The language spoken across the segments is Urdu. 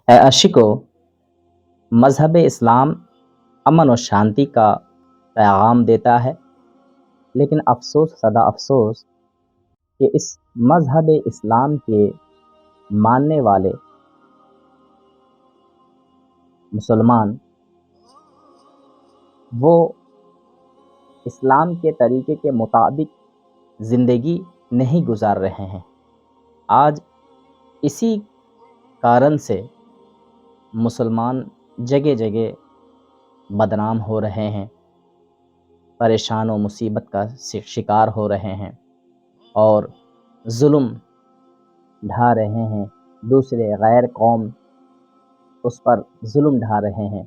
اے عاشقو، مذہب اسلام امن و شانتی کا پیغام دیتا ہے، لیکن افسوس صدا افسوس کہ اس مذہب اسلام کے ماننے والے مسلمان وہ اسلام کے طریقے کے مطابق زندگی نہیں گزار رہے ہیں۔ آج اسی کارن سے مسلمان جگہ جگہ بدنام ہو رہے ہیں، پریشان و مصیبت کا شکار ہو رہے ہیں اور ظلم ڈھا رہے ہیں، دوسرے غیر قوم اس پر ظلم ڈھا رہے ہیں۔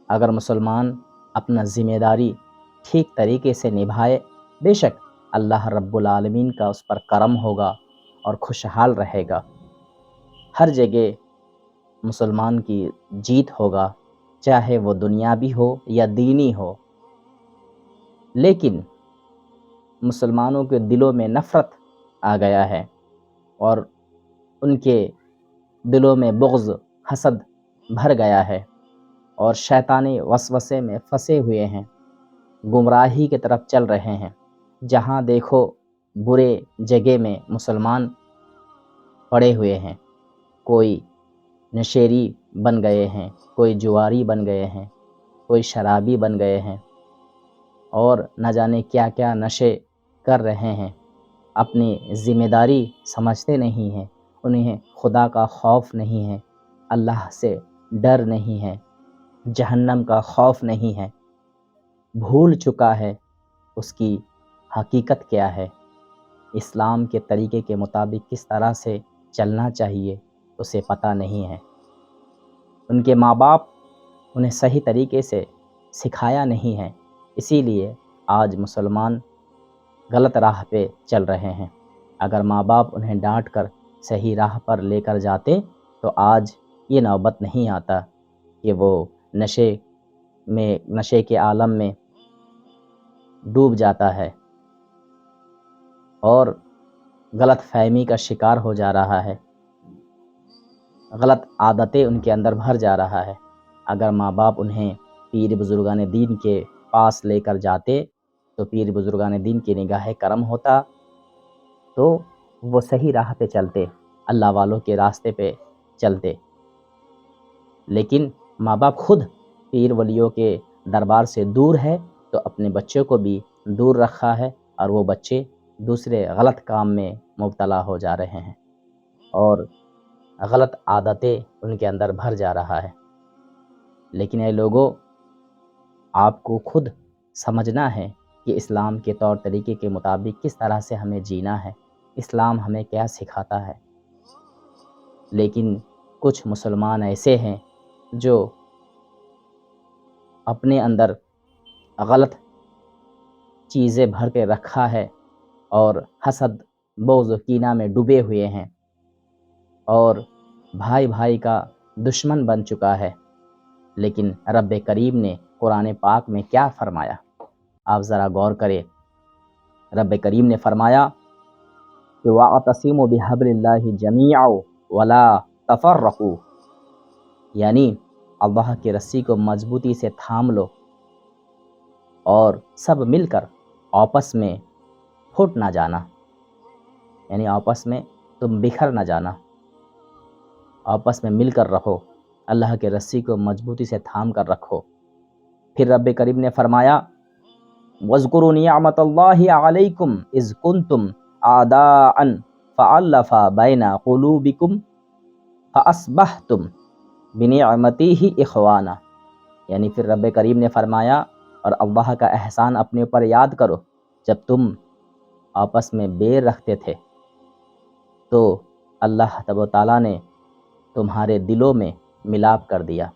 اگر مسلمان اپنا ذمہ داری ٹھیک طریقے سے نبھائے، بے شک اللہ رب العالمین کا اس پر کرم ہوگا اور خوشحال رہے گا۔ ہر جگہ مسلمان کی جیت ہوگا، چاہے وہ دنیاوی ہو یا دینی ہو۔ لیکن مسلمانوں کے دلوں میں نفرت آ گیا ہے اور ان کے دلوں میں بغض، حسد بھر گیا ہے اور شیطانی وسوسے میں پھنسے ہوئے ہیں، گمراہی کی طرف چل رہے ہیں۔ جہاں دیکھو برے جگہ میں مسلمان پڑے ہوئے ہیں، کوئی نشیری بن گئے ہیں، کوئی جواری بن گئے ہیں، کوئی شرابی بن گئے ہیں اور نہ جانے کیا کیا نشے کر رہے ہیں۔ اپنی ذمہ داری سمجھتے نہیں ہیں، انہیں خدا کا خوف نہیں ہے، اللہ سے ڈر نہیں ہے، جہنم کا خوف نہیں ہے، بھول چکا ہے اس کی حقیقت کیا ہے، اسلام کے طریقے کے مطابق کس طرح سے چلنا چاہیے اسے پتہ نہیں ہے۔ ان کے ماں باپ انہیں صحیح طریقے سے سکھایا نہیں ہے، اسی لیے آج مسلمان غلط راہ پہ چل رہے ہیں۔ اگر ماں باپ انہیں ڈانٹ کر صحیح راہ پر لے کر جاتے تو آج یہ نوبت نہیں آتا کہ وہ نشے کے عالم میں ڈوب جاتا ہے اور غلط فہمی کا شکار ہو جا رہا ہے، غلط عادتیں ان کے اندر بھر جا رہا ہے۔ اگر ماں باپ انہیں پیر بزرگان دین کے پاس لے کر جاتے تو پیر بزرگان دین کی نگاہ کرم ہوتا تو وہ صحیح راہ پہ چلتے، اللہ والوں کے راستے پہ چلتے۔ لیکن ماں باپ خود پیر ولیوں کے دربار سے دور ہے تو اپنے بچوں کو بھی دور رکھا ہے اور وہ بچے دوسرے غلط کام میں مبتلا ہو جا رہے ہیں اور غلط عادتیں ان کے اندر بھر جا رہا ہے۔ لیکن اے لوگوں، آپ کو خود سمجھنا ہے کہ اسلام کے طور طریقے کے مطابق کس طرح سے ہمیں جینا ہے، اسلام ہمیں کیا سکھاتا ہے۔ لیکن کچھ مسلمان ایسے ہیں جو اپنے اندر غلط چیزیں بھر کے رکھا ہے اور حسد، بغض و کینہ میں ڈوبے ہوئے ہیں اور بھائی بھائی کا دشمن بن چکا ہے۔ لیکن رب کریم نے قرآن پاک میں کیا فرمایا، آپ ذرا غور کریں۔ رب کریم نے فرمایا کہ وَاعْتَصِمُوا بِحَبْلِ اللَّهِ جَمِيعًا وَلَا تَفَرَّقُوا، یعنی اللہ کی رسی کو مضبوطی سے تھام لو اور سب مل کر آپس میں پھوٹ نہ جانا، یعنی آپس میں تم بکھر نہ جانا، آپس میں مل کر رہو، اللہ کے رسی کو مضبوطی سے تھام کر رکھو۔ پھر رب کریم نے فرمایا وَاذْكُرُوا نِعْمَتَ اللَّهِ عَلَيْكُمْ إِذْ كُنْتُمْ أَعْدَاءً فَأَلَّفَ بَيْنَ قُلُوبِكُمْ فَأَصْبَحْتُمْ بِنِعْمَتِهِ إِخْوَانًا، یعنی پھر رب کریم نے فرمایا اور اللہ کا احسان اپنے اوپر یاد کرو، جب تم آپس میں بیر رکھتے تھے تو اللہ تبارک و تعالیٰ نے تمہارے دلوں میں ملاپ کر دیا،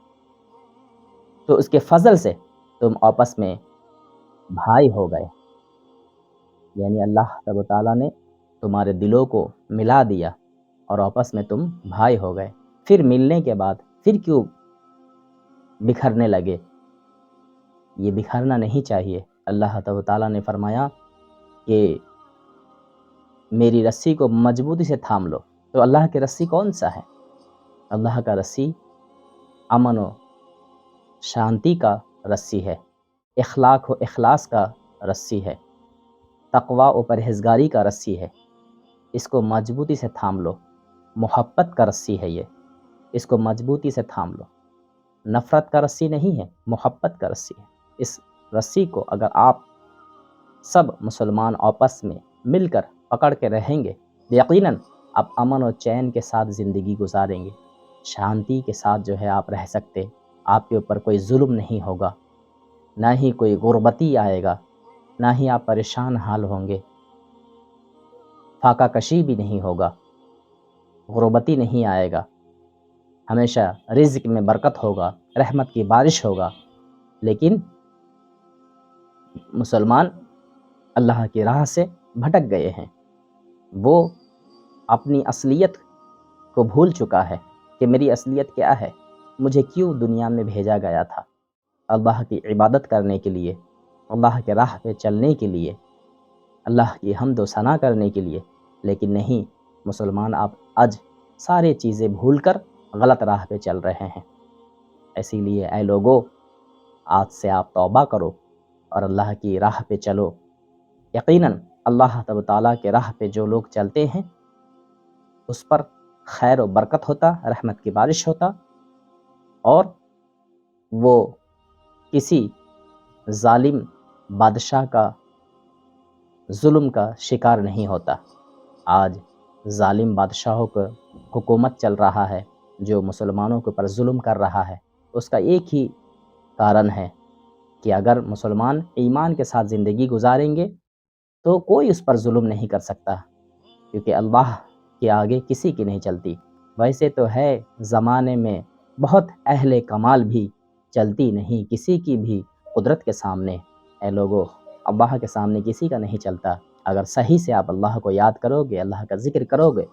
تو اس کے فضل سے تم آپس میں بھائی ہو گئے، یعنی اللہ تبارک و تعالیٰ نے تمہارے دلوں کو ملا دیا اور آپس میں تم بھائی ہو گئے۔ پھر ملنے کے بعد پھر کیوں بکھرنے لگے؟ یہ بکھرنا نہیں چاہیے۔ اللہ تبارک و تعالیٰ نے فرمایا کہ میری رسی کو مضبوطی سے تھام لو، تو اللہ کی رسی کون سا ہے؟ اللہ کا رسی امن و شانتی کا رسی ہے، اخلاق و اخلاص کا رسی ہے، تقوی و پرہیزگاری کا رسی ہے۔ اس کو مضبوطی سے تھام لو، محبت کا رسی ہے یہ، اس کو مضبوطی سے تھام لو۔ نفرت کا رسی نہیں ہے، محبت کا رسی ہے۔ اس رسی کو اگر آپ سب مسلمان آپس میں مل کر پکڑ کے رہیں گے، یقیناً آپ امن و چین کے ساتھ زندگی گزاریں گے، شانتی کے ساتھ جو ہے آپ رہ سکتے، آپ کے اوپر کوئی ظلم نہیں ہوگا، نہ ہی کوئی غربتی آئے گا، نہ ہی آپ پریشان حال ہوں گے، فاقہ کشی بھی نہیں ہوگا، غربتی نہیں آئے گا، ہمیشہ رزق میں برکت ہوگا، رحمت کی بارش ہوگا۔ لیکن مسلمان اللہ کی راہ سے بھٹک گئے ہیں، وہ اپنی اصلیت کو بھول چکا ہے کہ میری اصلیت کیا ہے، مجھے کیوں دنیا میں بھیجا گیا تھا؟ اللہ کی عبادت کرنے کے لیے، اللہ کے راہ پہ چلنے کے لیے، اللہ کی حمد و ثنا کرنے کے لیے۔ لیکن نہیں، مسلمان آپ آج سارے چیزیں بھول کر غلط راہ پہ چل رہے ہیں۔ اسی لیے اے لوگو، آج سے آپ توبہ کرو اور اللہ کی راہ پہ چلو۔ یقیناً اللہ تعالیٰ کے راہ پہ جو لوگ چلتے ہیں اس پر خیر و برکت ہوتا، رحمت کی بارش ہوتا، اور وہ کسی ظالم بادشاہ کا ظلم کا شکار نہیں ہوتا۔ آج ظالم بادشاہوں کا حکومت چل رہا ہے، جو مسلمانوں کے اوپر ظلم کر رہا ہے، اس کا ایک ہی کارن ہے کہ اگر مسلمان ایمان کے ساتھ زندگی گزاریں گے تو کوئی اس پر ظلم نہیں کر سکتا، کیونکہ اللہ کے آگے کسی کی نہیں چلتی۔ ویسے تو ہے زمانے میں بہت اہل کمال بھی چلتی نہیں کسی کی بھی قدرت کے سامنے۔ اے لوگو، اللہ کے سامنے کسی کا نہیں چلتا۔ اگر صحیح سے آپ اللہ کو یاد کرو گے، اللہ کا ذکر کرو گے،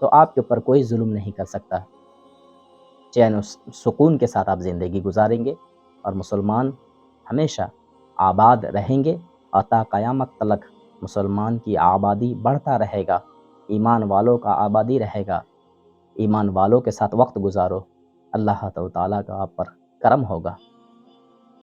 تو آپ کے اوپر کوئی ظلم نہیں کر سکتا۔ چین و سکون کے ساتھ آپ زندگی گزاریں گے، اور مسلمان ہمیشہ آباد رہیں گے، اور تا قیامت تلک مسلمان کی آبادی بڑھتا رہے گا، ایمان والوں کا آبادی رہے گا۔ ایمان والوں کے ساتھ وقت گزارو، اللہ تعالیٰ کا آپ پر کرم ہوگا۔